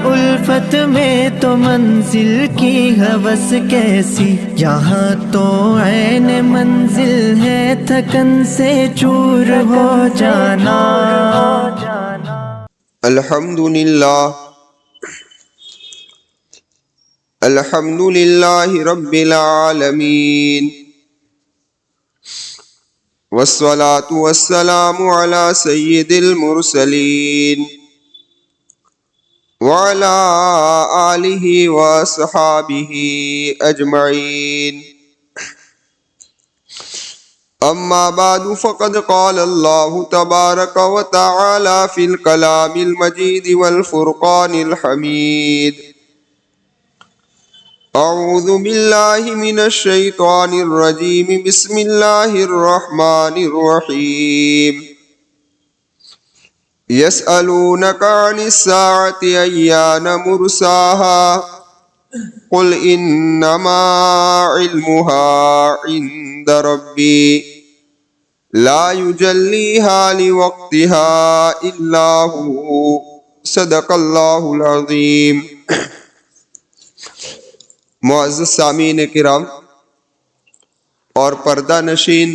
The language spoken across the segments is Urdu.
الفت میں تو منزل کی ہوس کیسی، یہاں تو عین منزل ہے تھکن سے چور ہو جانا۔ الحمد للہ رب العالمین، والصلاة والسلام علی سید المرسلین وعلى آلہ وصحابہ اجمعین، اما بعد فقد قال اللہ تبارک وتعالی فی الکلام المجید والفرقان الحمید، اعوذ باللہ من الشیطان الرجیم، بسم اللہ الرحمن الرحیم، یسألونک عن الساعة ایان مرساها قل انما علمها عند ربی لا یجلیها لوقتها الا هو، صدق اللہ العظیم۔ معزز سامعین کرام اور پردہ نشین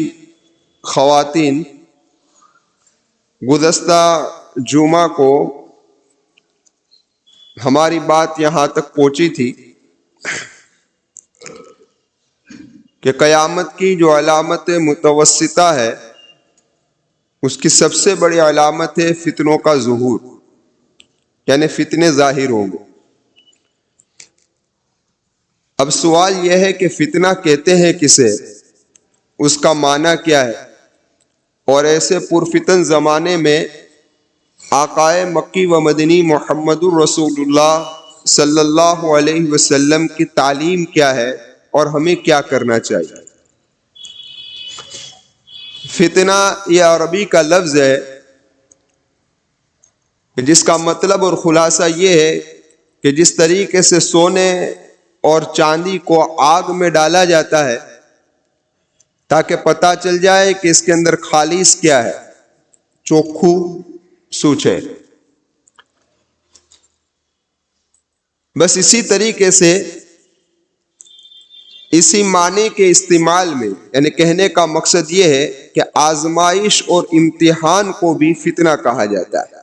خواتین، گزشتہ جمعہ کو ہماری بات یہاں تک پہنچی تھی کہ قیامت کی جو علامت متوسطہ ہے، اس کی سب سے بڑی علامت ہے فتنوں کا ظہور، یعنی فتنے ظاہر ہوں گے۔ اب سوال یہ ہے کہ فتنہ کہتے ہیں کسے، اس کا معنی کیا ہے، اور ایسے پرفتن زمانے میں آقائے مکی و مدنی محمد الرسول اللہ صلی اللہ علیہ وسلم کی تعلیم کیا ہے اور ہمیں کیا کرنا چاہیے۔ فتنہ یہ عربی کا لفظ ہے جس کا مطلب اور خلاصہ یہ ہے کہ جس طریقے سے سونے اور چاندی کو آگ میں ڈالا جاتا ہے تاکہ پتہ چل جائے کہ اس کے اندر خالص کیا ہے، چوکھو سوچ ہے، بس اسی طریقے سے اسی معنی کے استعمال میں، یعنی کہنے کا مقصد یہ ہے کہ آزمائش اور امتحان کو بھی فتنہ کہا جاتا ہے،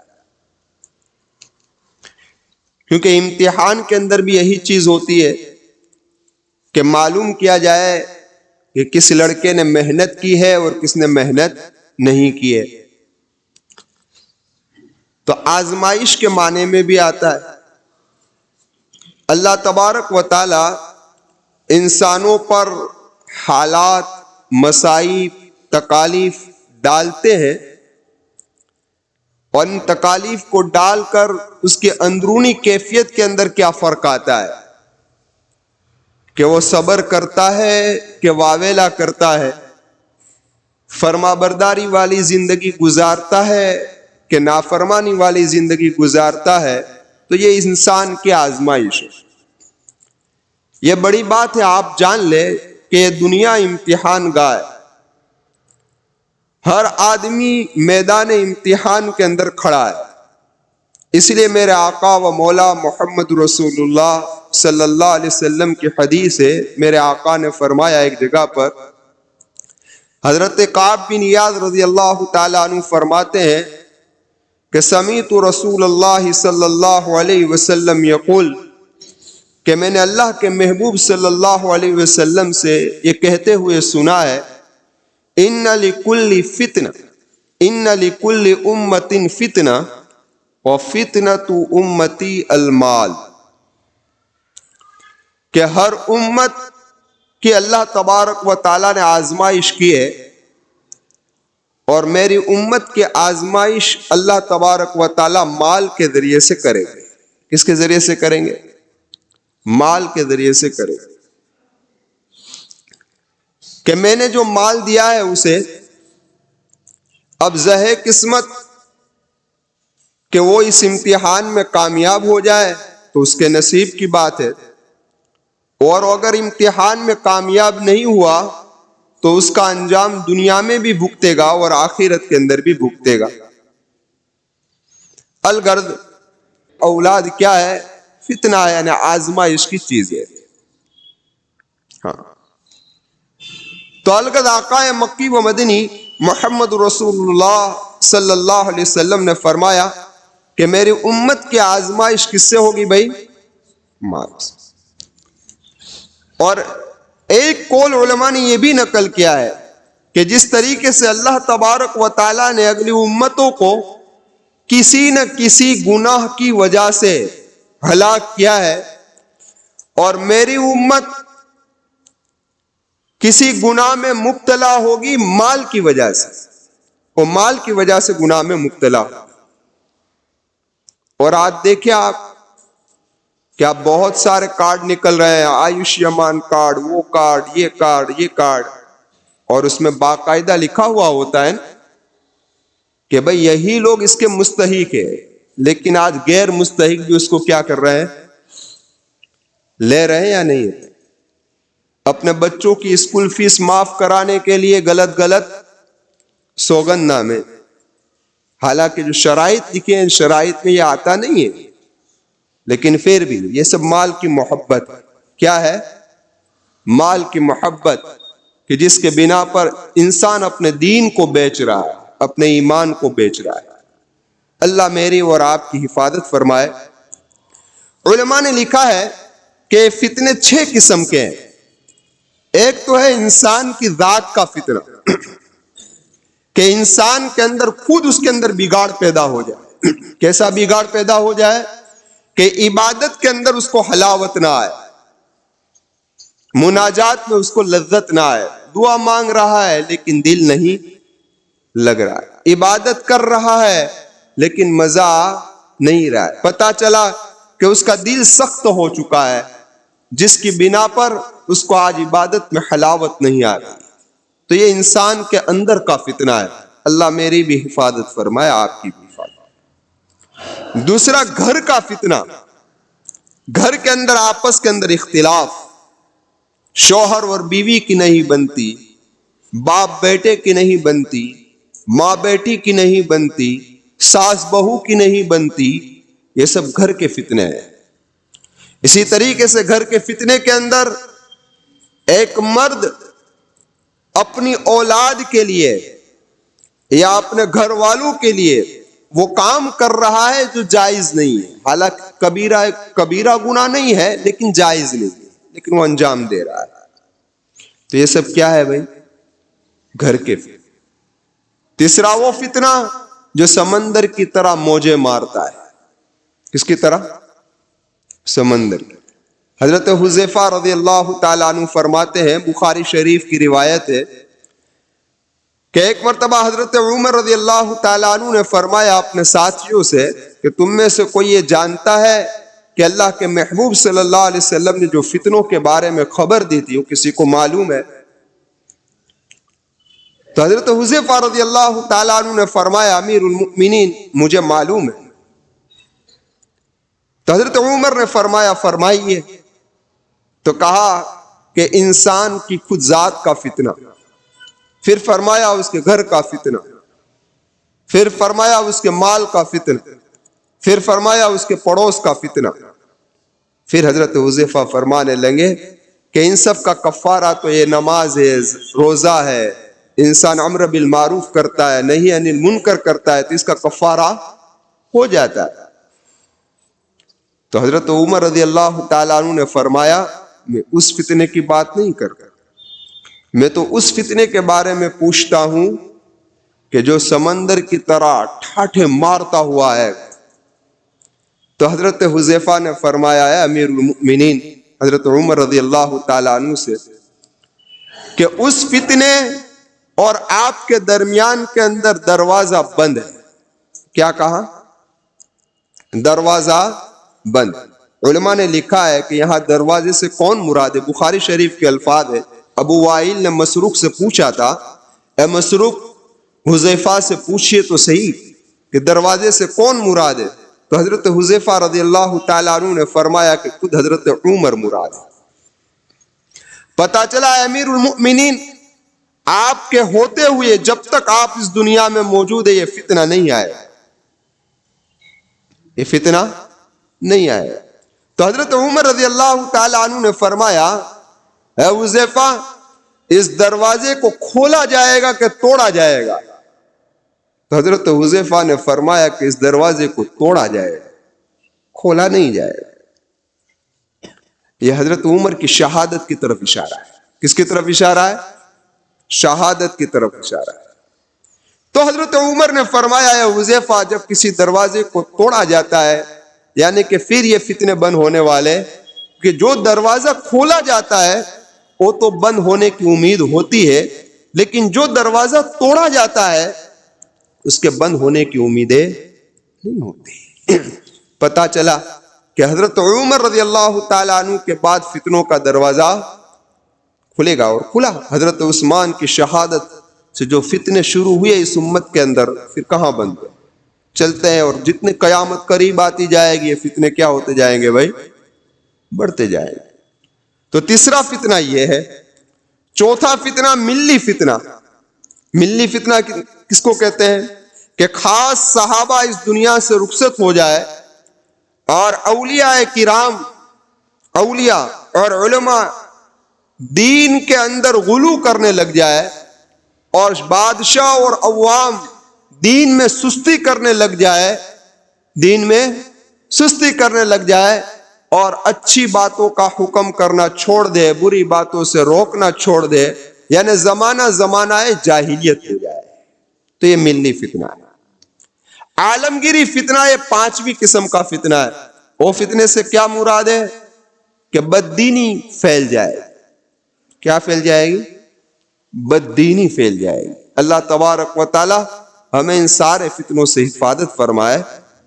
کیونکہ امتحان کے اندر بھی یہی چیز ہوتی ہے کہ معلوم کیا جائے کہ کس لڑکے نے محنت کی ہے اور کس نے محنت نہیں کی ہے۔ تو آزمائش کے معنی میں بھی آتا ہے۔ اللہ تبارک و تعالی انسانوں پر حالات، مصائب، تکالیف ڈالتے ہیں، اور ان تکالیف کو ڈال کر اس کے اندرونی کیفیت کے اندر کیا فرق آتا ہے کہ وہ صبر کرتا ہے کہ واویلا کرتا ہے، فرما برداری والی زندگی گزارتا ہے کہ نافرمانی والی زندگی گزارتا ہے۔ تو یہ انسان کی آزمائش ہے۔ یہ بڑی بات ہے، آپ جان لے کہ یہ دنیا امتحان گاہ ہے، ہر آدمی میدان امتحان کے اندر کھڑا ہے۔ اس لیے میرے آقا و مولا محمد رسول اللہ صلی اللہ علیہ وسلم کی حدیث ہے، میرے آقا نے فرمایا ایک جگہ پر، حضرت کعب بن ایاز رضی اللہ تعالیٰ عنہ فرماتے ہیں کہ سمیعت رسول اللہ صلی اللہ علیہ وسلم یقول، کہ میں نے اللہ کے محبوب صلی اللہ علیہ وسلم سے یہ کہتے ہوئے سنا ہے، ان لکل فتنہ، ان لکل امت فتنہ وفتنۃ امتی المال، کہ ہر امت کی اللہ تبارک و تعالیٰ نے آزمائش کی ہے، اور میری امت کی آزمائش اللہ تبارک و تعالیٰ مال کے ذریعے سے کرے گا۔ کس کے ذریعے سے کریں گے؟ مال کے ذریعے سے کرے گا، کہ میں نے جو مال دیا ہے اسے اب زہے قسمت کہ وہ اس امتحان میں کامیاب ہو جائے تو اس کے نصیب کی بات ہے، اور اگر امتحان میں کامیاب نہیں ہوا تو اس کا انجام دنیا میں بھی بھگتے گا اور آخرت کے اندر بھی بھگتے گا۔ الغرض اولاد کیا ہے فتنہ ہے یعنی آزمائش کی چیز ہے. ہاں تو الگد آقا مکی و مدنی محمد رسول اللہ صلی اللہ علیہ وسلم نے فرمایا کہ میری امت کی آزمائش کس سے ہوگی بھائی؟ مال سے. اور ایک قول علماء نے یہ بھی نقل کیا ہے کہ جس طریقے سے اللہ تبارک و تعالیٰ نے اگلی امتوں کو کسی نہ کسی گناہ کی وجہ سے ہلاک کیا ہے، اور میری امت کسی گناہ میں مبتلا ہوگی مال کی وجہ سے، وہ مال کی وجہ سے گناہ میں مبتلا. اور آج دیکھیں آپ کیا بہت سارے کارڈ نکل رہے ہیں، آیوشمان کارڈ، وہ کارڈ، یہ کارڈ، یہ کارڈ، اور اس میں باقاعدہ لکھا ہوا ہوتا ہے کہ بھئی یہی لوگ اس کے مستحق ہیں، لیکن آج غیر مستحق بھی اس کو کیا کر رہے ہیں؟ لے رہے ہیں یا نہیں؟ اپنے بچوں کی اسکول فیس معاف کرانے کے لیے غلط سوگند نامے، حالانکہ جو شرائط لکھے ہیں ان شرائط میں یہ آتا نہیں ہے، لیکن پھر بھی یہ سب مال کی محبت. کیا ہے؟ مال کی محبت، کہ جس کے بنا پر انسان اپنے دین کو بیچ رہا ہے، اپنے ایمان کو بیچ رہا ہے. اللہ میری اور آپ کی حفاظت فرمائے. علماء نے لکھا ہے کہ فتنے 6 قسم کے ہیں. ایک تو ہے انسان کی ذات کا فتنہ، کہ انسان کے اندر خود اس کے اندر بگاڑ پیدا ہو جائے. کیسا بگاڑ پیدا ہو جائے؟ کہ عبادت کے اندر اس کو حلاوت نہ آئے، مناجات میں اس کو لذت نہ آئے، دعا مانگ رہا ہے لیکن دل نہیں لگ رہا ہے، عبادت کر رہا ہے لیکن مزہ نہیں رہا ہے. پتہ چلا کہ اس کا دل سخت ہو چکا ہے، جس کی بنا پر اس کو آج عبادت میں حلاوت نہیں آ رہی. تو یہ انسان کے اندر کا فتنہ ہے. اللہ میری بھی حفاظت فرمائے، آپ کی بھی حفاظت. دوسرا گھر کا فتنہ، گھر کے اندر آپس کے اندر اختلاف، شوہر اور بیوی کی نہیں بنتی، باپ بیٹے کی نہیں بنتی، ماں بیٹی کی نہیں بنتی، ساس بہو کی نہیں بنتی. یہ سب گھر کے فتنے ہیں. اسی طریقے سے گھر کے فتنے کے اندر ایک مرد اپنی اولاد کے لیے یا اپنے گھر والوں کے لیے وہ کام کر رہا ہے جو جائز نہیں ہے، حالانکہ کبیرہ گناہ نہیں ہے لیکن جائز نہیں ہے، لیکن وہ انجام دے رہا ہے. تو یہ سب کیا ہے بھائی؟ گھر کے فتنے. تیسرا وہ فتنہ جو سمندر کی طرح موجیں مارتا ہے. کس کی طرح؟ سمندر. حضرت حذیفہ رضی اللہ تعالیٰ عنہ فرماتے ہیں، بخاری شریف کی روایت ہے کہ ایک مرتبہ حضرت عمر رضی اللہ تعالیٰ عنہ نے فرمایا اپنے ساتھیوں سے کہ تم میں سے کوئی یہ جانتا ہے کہ اللہ کے محبوب صلی اللہ علیہ وسلم نے جو فتنوں کے بارے میں خبر دی تھی وہ کسی کو معلوم ہے؟ تو حضرت حذیفہ رضی اللہ تعالیٰ عنہ نے فرمایا امیر المؤمنین مجھے معلوم ہے. تو حضرت عمر نے فرمایا فرمائیے. تو کہا کہ انسان کی خود ذات کا فتنہ، پھر فرمایا اس کے گھر کا فتنہ، پھر فرمایا اس کے مال کا فتنہ، پھر فرمایا اس کے پڑوس کا فتنہ. پھر حضرت حذیفہ فرمانے لگے کہ ان سب کا کفارہ تو یہ نماز ہے، روزہ ہے، انسان امر بالمعروف کرتا ہے، نہی عن المنکر کرتا ہے، تو اس کا کفارہ ہو جاتا ہے. تو حضرت عمر رضی اللہ تعالیٰ عنہ نے فرمایا میں اس فتنے کی بات نہیں کرتا، میں تو اس فتنے کے بارے میں پوچھتا ہوں کہ جو سمندر کی طرح ٹھاٹھے مارتا ہوا ہے. تو حضرت حذیفہ نے فرمایا ہے امیر المؤمنین حضرت عمر رضی اللہ تعالیٰ عنہ سے کہ اس فتنے اور آپ کے درمیان کے اندر دروازہ بند ہے. کیا کہا؟ دروازہ بند. علماء نے لکھا ہے کہ یہاں دروازے سے کون مراد ہے؟ بخاری شریف کے الفاظ ہے، ابو وائل نے مسروق سے پوچھا تھا اے مسروق حذیفہ سے پوچھئے تو صحیح کہ دروازے سے کون مراد ہے؟ تو حضرت حذیفہ رضی اللہ تعالیٰ عنہ نے فرمایا کہ خود حضرت عمر مراد ہے. پتہ چلا امیر المؤمنین آپ کے ہوتے ہوئے جب تک آپ اس دنیا میں موجود ہے یہ فتنہ نہیں آئے، یہ فتنہ نہیں آئے. تو حضرت عمر رضی اللہ تعالی عنہ نے فرمایا اے حذیفہ اس دروازے کو کھولا جائے گا کہ توڑا جائے گا؟ تو حضرت حذیفہ نے فرمایا کہ اس دروازے کو توڑا جائے گا، کھولا نہیں جائے گا۔ یہ حضرت عمر کی شہادت کی طرف اشارہ ہے۔ کس کی طرف اشارہ ہے؟ شہادت کی طرف اشارہ ہے۔ تو حضرت عمر نے فرمایا اے حذیفہ جب کسی دروازے کو توڑا جاتا ہے یعنی کہ پھر یہ فتنے بند ہونے والے، کہ جو دروازہ کھولا جاتا ہے وہ تو بند ہونے کی امید ہوتی ہے، لیکن جو دروازہ توڑا جاتا ہے اس کے بند ہونے کی امیدیں نہیں ہوتی۔ پتہ چلا کہ حضرت عمر رضی اللہ تعالیٰ عنہ کے بعد فتنوں کا دروازہ کھلے گا، اور کھلا۔ حضرت عثمان کی شہادت سے جو فتنے شروع ہوئے اس امت کے اندر پھر کہاں بند ہوئے؟ چلتے ہیں، اور جتنے قیامت قریب آتی جائے گی یہ فتنے کیا ہوتے جائیں گے بھائی؟ بڑھتے جائیں گے۔ تو تیسرا فتنہ یہ ہے۔ چوتھا فتنہ ملی فتنہ۔ ملی فتنہ کس کو کہتے ہیں؟ کہ خاص صحابہ اس دنیا سے رخصت ہو جائے اور اولیاء کرام، اولیاء اور علماء دین کے اندر غلو کرنے لگ جائے، اور بادشاہ اور عوام دین میں سستی کرنے لگ جائے، دین میں سستی کرنے لگ جائے، اور اچھی باتوں کا حکم کرنا چھوڑ دے، بری باتوں سے روکنا چھوڑ دے، یعنی زمانہ جاہلیت ہو جائے۔ تو یہ ملی فتنہ ہے۔ عالمگیری فتنہ یہ پانچویں قسم کا فتنہ ہے۔ وہ فتنے سے کیا مراد ہے؟ کہ بددینی پھیل جائے۔ کیا پھیل جائے گی؟ بددینی پھیل جائے گی۔ اللہ تبارک و تعالی ہمیں ان سارے فتنوں سے حفاظت فرمائے۔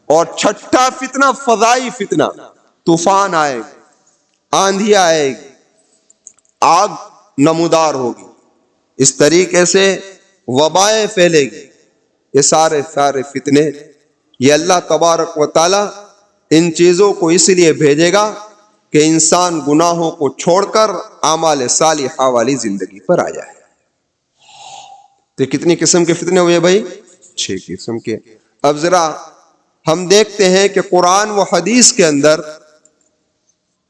اور چھٹا فتنہ فضائی فتنہ، طوفان آئے گی، آندھی آئے گی، آگ نمودار ہوگی، اس طریقے سے وبائیں پھیلے گی۔ یہ سارے فتنے یہ اللہ تبارک و تعالی ان چیزوں کو اس لیے بھیجے گا کہ انسان گناہوں کو چھوڑ کر اعمال صالحہ والی زندگی پر آ جائے۔ تو کتنی قسم کے فتنے ہوئے بھائی؟ 6 قسم کے۔ اب ذرا ہم دیکھتے ہیں کہ قرآن و حدیث کے اندر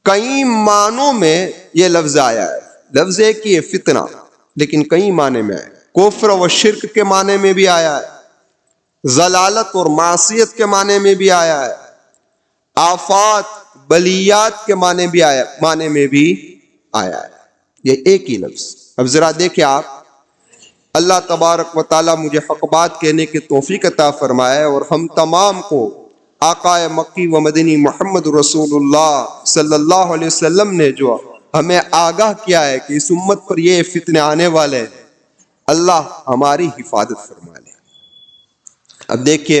کئی معنوں میں یہ لفظ آیا ہے۔ لفظ ہے کہ یہ فتنہ، لیکن کئی معنی میں آیا۔ کفر و شرک کے معنی میں بھی آیا ہے، ضلالت اور معصیت کے معنی میں بھی آیا ہے، آفات بلیات کے معنی میں بھی آیا ہے۔ یہ ایک ہی لفظ۔ اب ذرا دیکھیں آپ، اللہ تبارک و تعالی مجھے حق بات کہنے کی توفیق عطا فرمائے، اور ہم تمام کو آقا مکی و مدنی محمد رسول اللہ صلی اللہ علیہ وسلم نے جو ہمیں آگاہ کیا ہے کہ اس امت پر یہ فتنے آنے والے ہیں، اللہ ہماری حفاظت فرما لے۔ اب دیکھیے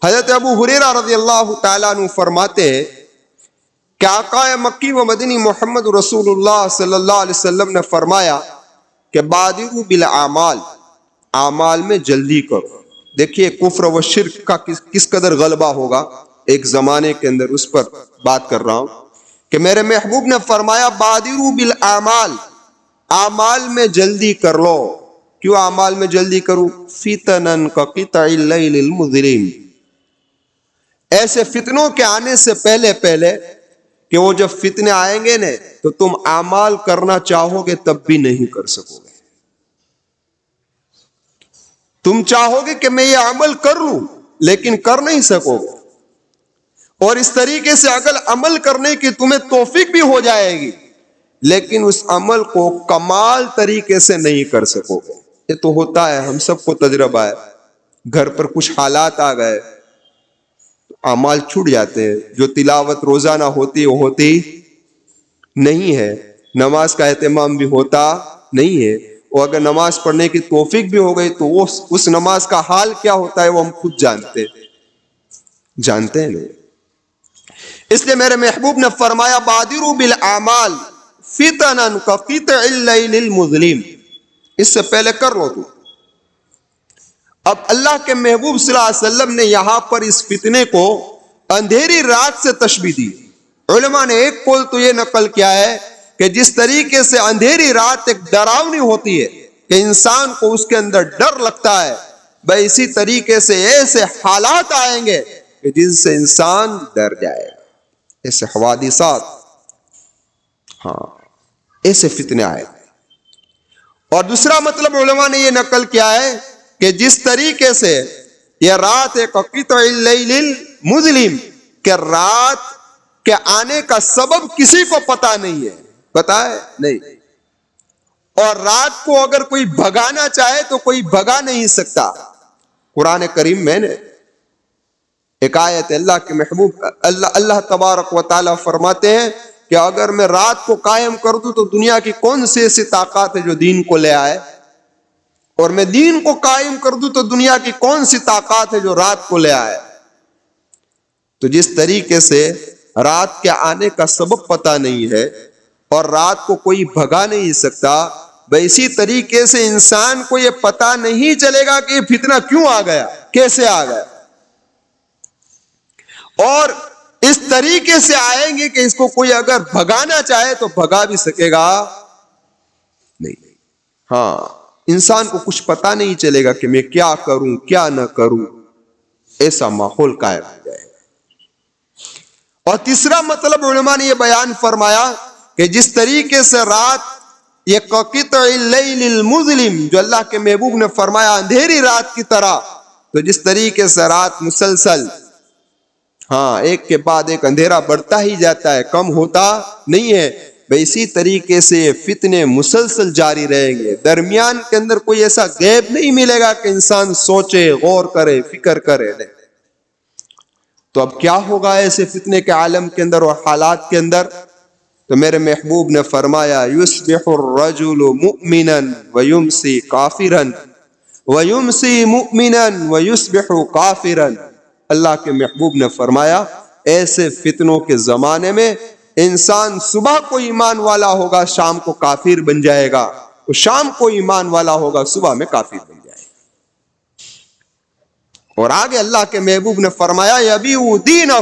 حضرت ابو ہریرہ رضی اللہ تعالیٰ عنہ فرماتے ہیں کہ آقا مکی و مدنی محمد رسول اللہ صلی اللہ علیہ وسلم نے فرمایا کہ بادروا بالاعمال، اعمال میں جلدی کرو۔ دیکھیے کفر و شرک کا کس قدر غلبہ ہوگا ایک زمانے کے اندر، اس پر بات کر رہا ہوں کہ میرے محبوب نے فرمایا بادروا بالاعمال، اعمال میں جلدی کر لو۔ کیوں اعمال میں جلدی کروں؟ فتنن کا قطع اللیل المظلم، ایسے فتنوں کے آنے سے پہلے کہ وہ جب فتنے آئیں گے نا تو تم اعمال کرنا چاہو گے تب بھی نہیں کر سکو گے۔ تم چاہو گے کہ میں یہ عمل کر لوں لیکن کر نہیں سکو گے، اور اس طریقے سے اگر عمل کرنے کی تمہیں توفیق بھی ہو جائے گی لیکن اس عمل کو کمال طریقے سے نہیں کر سکو گے۔ یہ تو ہوتا ہے، ہم سب کو تجربہ ہے۔ گھر پر کچھ حالات آ گئے، اعمال چھوٹ جاتے ہیں، جو تلاوت روزانہ ہوتی وہ ہوتی نہیں ہے، نماز کا اہتمام بھی ہوتا نہیں ہے، اور اگر نماز پڑھنے کی توفیق بھی ہو گئی تو اس نماز کا حال کیا ہوتا ہے وہ ہم خود جانتے ہیں نہیں۔ اس لیے میرے محبوب نے فرمایا بادروا بالاعمال فتنا کقطع اللیل المظلم، اس سے پہلے کر لو تو۔ اب اللہ کے محبوب صلی اللہ علیہ وسلم نے یہاں پر اس فتنے کو اندھیری رات سے تشبیہ دی۔ علماء نے ایک قول تو یہ نقل کیا ہے کہ جس طریقے سے اندھیری رات ایک ڈراؤنی ہوتی ہے کہ انسان کو اس کے اندر ڈر لگتا ہے، بھائی اسی طریقے سے ایسے حالات آئیں گے کہ جن سے انسان ڈر جائے گا۔ ایسے حوادثات، ہاں ایسے فتنے آئے. اور دوسرا مطلب علماء نے یہ نقل کیا ہے کہ جس طریقے سے یہ رات ایک قطع اللیل المظلم، کہ رات کے آنے کا سبب کسی کو پتا نہیں ہے، پتا ہے نہیں، اور رات کو اگر کوئی بھگانا چاہے تو کوئی بھگا نہیں سکتا. قرآن کریم میں نے ایک آیت اللہ کے محبوب اللہ تبارک و تعالی فرماتے ہیں کہ اگر میں رات کو قائم کر دوں تو دنیا کی کون سی ایسی طاقت ہے جو دین کو لے آئے، اور میں دین کو قائم کر دوں تو دنیا کی کون سی طاقت ہے جو رات کو لے آئے. تو جس طریقے سے رات کے آنے کا سبب پتہ نہیں ہے اور رات کو کوئی بھگا نہیں سکتا، اسی طریقے سے انسان کو یہ پتہ نہیں چلے گا کہ یہ فتنہ کیوں آ گیا، کیسے آ گیا، اور اس طریقے سے آئیں گے کہ اس کو کوئی اگر بھگانا چاہے تو بھگا بھی سکے گا نہیں. ہاں انسان کو کچھ پتہ نہیں چلے گا کہ میں کیا کروں کیا نہ کروں، ایسا ماحول قائم ہو جائے. اور تیسرا مطلب علماء نے یہ بیان فرمایا کہ جس طریقے سے رات یہ قطع اللیل المظلم، جو اللہ کے محبوب نے فرمایا اندھیری رات کی طرح، تو جس طریقے سے رات مسلسل ہاں ایک کے بعد ایک اندھیرا بڑھتا ہی جاتا ہے، کم ہوتا نہیں ہے، اسی طریقے سے یہ فتنے مسلسل جاری رہیں گے. درمیان کے اندر کوئی ایسا گیپ نہیں ملے گا کہ انسان سوچے، غور کرے، فکر کرے. نہیں تو اب کیا ہوگا ایسے فتنے کے عالم کے اندر اور حالات کے اندر؟ تو میرے محبوب نے فرمایا یصبح الرجل مؤمنا ویمسی کافرا ویمسی مؤمنا ویصبح کافرا. اللہ کے محبوب نے فرمایا ایسے فتنوں کے زمانے میں انسان صبح کو ایمان والا ہوگا، شام کو کافر بن جائے گا، شام کو ایمان والا ہوگا، صبح میں کافر بن جائے گا. اور آگے اللہ کے محبوب نے فرمایا یبیع دینہ،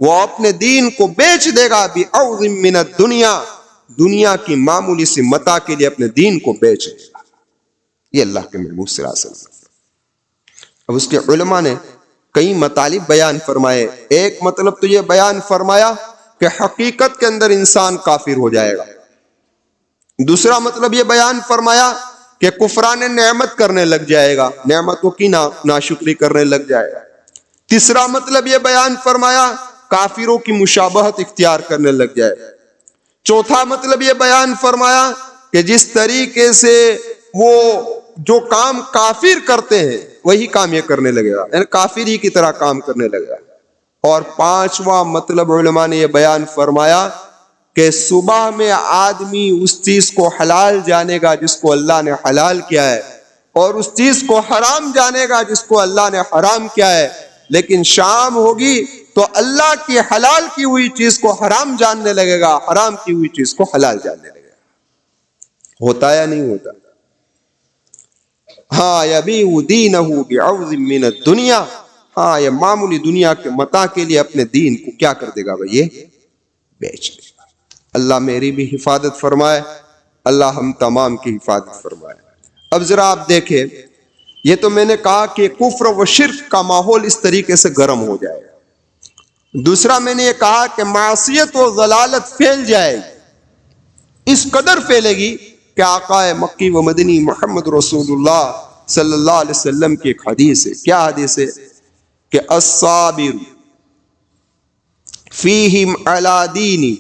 وہ اپنے دین کو بیچ دے گا بعوض من الدنیا، دنیا کی معمولی سی متاع کے لیے اپنے دین کو بیچ دے گا. یہ اللہ کے محبوب صلی اللہ علیہ وسلم. اب اس کے علماء نے کئی مطالب بیان فرمائے. ایک مطلب تو یہ بیان فرمایا کہ حقیقت کے اندر انسان کافر ہو جائے گا. دوسرا مطلب یہ بیان فرمایا کہ کفران نعمت کرنے لگ جائے گا، نعمتوں کی ناشکری کرنے لگ جائے گا. تیسرا مطلب یہ بیان فرمایا کافروں کی مشابہت اختیار کرنے لگ جائے گا. چوتھا مطلب یہ بیان فرمایا کہ جس طریقے سے وہ جو کام کافر کرتے ہیں وہی کام یہ کرنے لگے گا، یعنی کافر ہی کی طرح کام کرنے لگے گا. اور پانچواں مطلب علماء نے یہ بیان فرمایا کہ صبح میں آدمی اس چیز کو حلال جانے گا جس کو اللہ نے حلال کیا ہے، اور اس چیز کو حرام جانے گا جس کو اللہ نے حرام کیا ہے، لیکن شام ہوگی تو اللہ کی حلال کی ہوئی چیز کو حرام جاننے لگے گا، حرام کی ہوئی چیز کو حلال جاننے لگے گا. ہوتا یا نہیں ہوتا؟ ہاں یبیع دینہ بعوض من الدنیا، ہاں یہ معمولی دنیا کے متاع کے لیے اپنے دین کو کیا کر دے گا بھائی؟ یہ بیچ دے گا. اللہ میری بھی حفاظت فرمائے، اللہ ہم تمام کی حفاظت فرمائے. اب ذرا آپ دیکھیں، یہ تو میں نے کہا کہ کفر و شرک کا ماحول اس طریقے سے گرم ہو جائے گا. دوسرا میں نے یہ کہا کہ معصیت و ضلالت پھیل جائے گی، اس قدر پھیلے گی کہ آقا مکی و مدنی محمد رسول اللہ صلی اللہ علیہ وسلم کی ایک حدیث ہے. کیا حدیث ہے؟ کہ الصابر فیہم علی دینی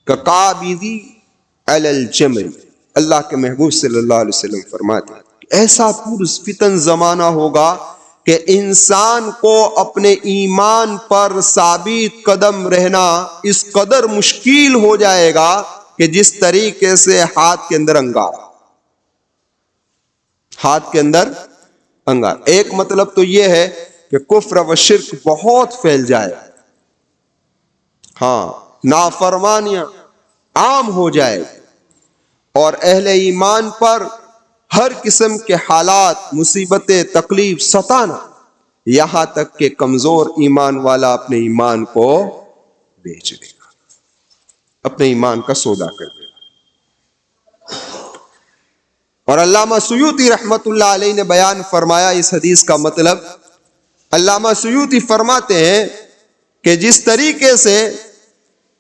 کقابض علی الجمر. اللہ کے محبوب صلی اللہ علیہ وسلم فرماتے ہیں ایسا پرفتن زمانہ ہوگا کہ انسان کو اپنے ایمان پر ثابت قدم رہنا اس قدر مشکل ہو جائے گا کہ جس طریقے سے ہاتھ کے اندر انگار، ہاتھ کے اندر انگار. ایک مطلب تو یہ ہے کہ کفر و شرک بہت پھیل جائے، ہاں نافرمانیاں عام ہو جائے، اور اہل ایمان پر ہر قسم کے حالات، مصیبتیں، تکلیف ستانا، یہاں تک کہ کمزور ایمان والا اپنے ایمان کو بیچ دے گا، اپنے ایمان کا سودا کر دے گا. اور علامہ سیوطی رحمت اللہ علیہ نے بیان فرمایا اس حدیث کا مطلب. علامہ سیوطی فرماتے ہیں کہ جس طریقے سے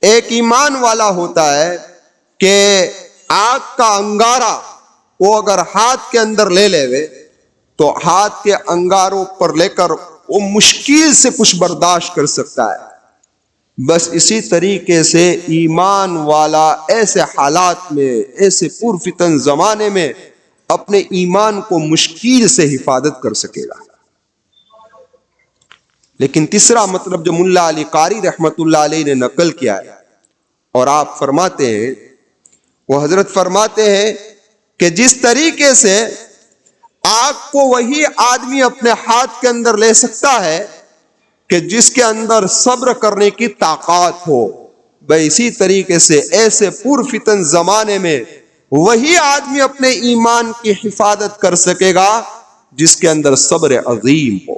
ایک ایمان والا ہوتا ہے کہ آگ کا انگارہ وہ اگر ہاتھ کے اندر لے لے تو ہاتھ کے انگاروں پر لے کر وہ مشکل سے کچھ برداشت کر سکتا ہے، بس اسی طریقے سے ایمان والا ایسے حالات میں، ایسے پرفتن زمانے میں اپنے ایمان کو مشکل سے حفاظت کر سکے گا۔ لیکن تیسرا مطلب جو ملا علی قاری رحمت اللہ علیہ نے نقل کیا ہے، اور آپ فرماتے ہیں، وہ حضرت فرماتے ہیں کہ جس طریقے سے آگ کو وہی آدمی اپنے ہاتھ کے اندر لے سکتا ہے کہ جس کے اندر صبر کرنے کی طاقت ہو، بھئی اسی طریقے سے ایسے پرفتن زمانے میں وہی آدمی اپنے ایمان کی حفاظت کر سکے گا جس کے اندر صبر عظیم ہو۔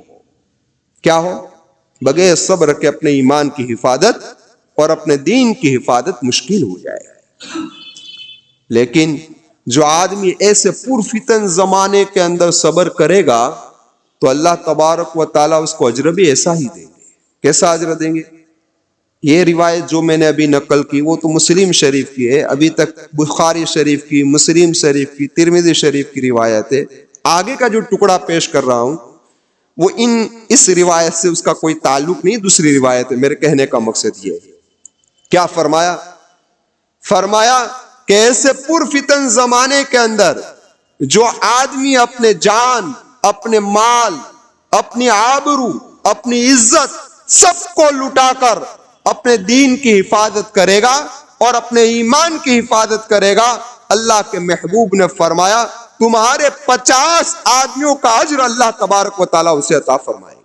کیا ہو؟ بغیر صبر کے اپنے ایمان کی حفاظت اور اپنے دین کی حفاظت مشکل ہو جائے۔ لیکن جو آدمی ایسے پرفتن زمانے کے اندر صبر کرے گا تو اللہ تبارک و تعالیٰ اس کو اجر بھی ایسا ہی دیں گے۔ کیسا اجر دیں گے؟ یہ روایت جو میں نے ابھی نقل کی وہ تو مسلم شریف کی ہے، ابھی تک بخاری شریف کی، مسلم شریف کی، ترمذی شریف کی روایت ہے۔ آگے کا جو ٹکڑا پیش کر رہا ہوں وہ اس روایت سے اس کا کوئی تعلق نہیں، دوسری روایت ہے۔ میرے کہنے کا مقصد یہ ہے، کیا فرمایا؟ فرمایا کہ ایسے پرفتن زمانے کے اندر جو آدمی اپنے جان، اپنے مال، اپنی آبرو، اپنی عزت سب کو لٹا کر اپنے دین کی حفاظت کرے گا اور اپنے ایمان کی حفاظت کرے گا، اللہ کے محبوب نے فرمایا تمہارے 50 آدمیوں کا اجر اللہ تبارک و تعالیٰ اسے عطا فرمائے گا۔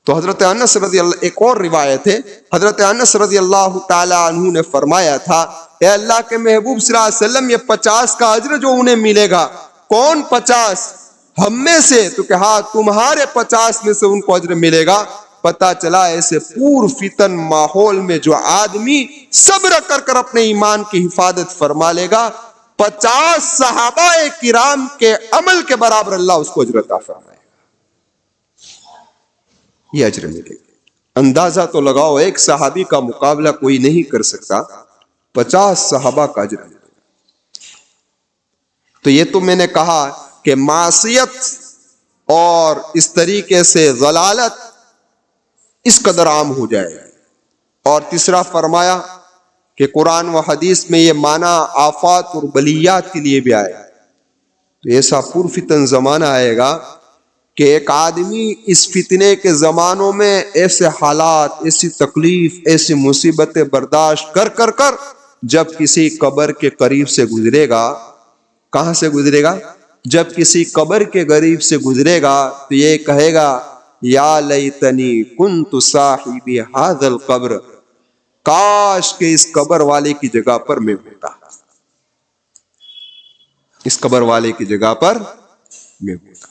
تو حضرت انس رضی اللہ، ایک اور روایت ہے، حضرت انس رضی اللہ تعالی عنہ نے فرمایا تھا، اے اللہ کے محبوب صلی اللہ علیہ وسلم، یہ 50 کا اجر جو انہیں ملے گا، کون 50؟ ہم میں سے؟ تو کہا تمہارے 50 میں سے ان کو اجر ملے گا۔ پتا چلا ایسے پور فتن ماحول میں جو آدمی صبر کر کر اپنے ایمان کی حفاظت فرما لے گا، 50 صحابہ کرام کے عمل کے برابر اللہ اس کو اجر عطا فرمائے گا۔ یہ اجر ملے گا۔ اندازہ تو لگاؤ، ایک صحابی کا مقابلہ کوئی نہیں کر سکتا، 50 صحابہ کا اجر ملے گا۔ تو یہ تو میں نے کہا کہ معصیت اور اس طریقے سے ضلالت اس قدر عام ہو جائے گی۔ اور تیسرا فرمایا کہ قرآن و حدیث میں یہ معنی آفات اور بلیات کے لیے بھی آئے، تو ایسا پرفتن زمانہ آئے گا کہ ایک آدمی اس فتنے کے زمانوں میں ایسے حالات، ایسی تکلیف، ایسی مصیبتیں برداشت کر کر کر جب کسی قبر کے قریب سے گزرے گا، کہاں سے گزرے گا؟ جب کسی قبر کے قریب سے گزرے گا تو یہ کہے گا یا لیتنی کنت صاحب ھذا القبر، کاش کہ اس قبر والے کی جگہ پر میں ہوتا، اس قبر والے کی جگہ پر میں ہوتا۔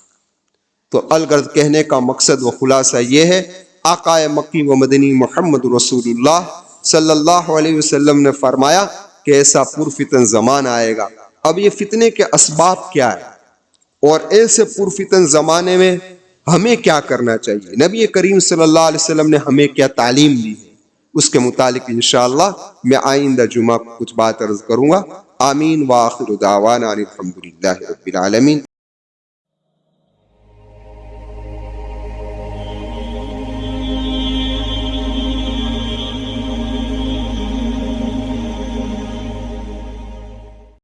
تو الغرض کہنے کا مقصد و خلاصہ یہ ہے، آقا مکی و مدنی محمد رسول اللہ صلی اللہ علیہ وسلم نے فرمایا کہ ایسا پرفتن زمان آئے گا۔ اب یہ فتنے کے اسباب کیا ہے اور ایسے پرفتن زمانے میں ہمیں کیا کرنا چاہیے، نبی کریم صلی اللہ علیہ وسلم نے ہمیں کیا تعلیم دی ہے، اس کے متعلق انشاءاللہ میں آئندہ جمعہ کچھ بات عرض کروں گا۔ آمین وآخر دعوانا الحمدللہ رب العالمین۔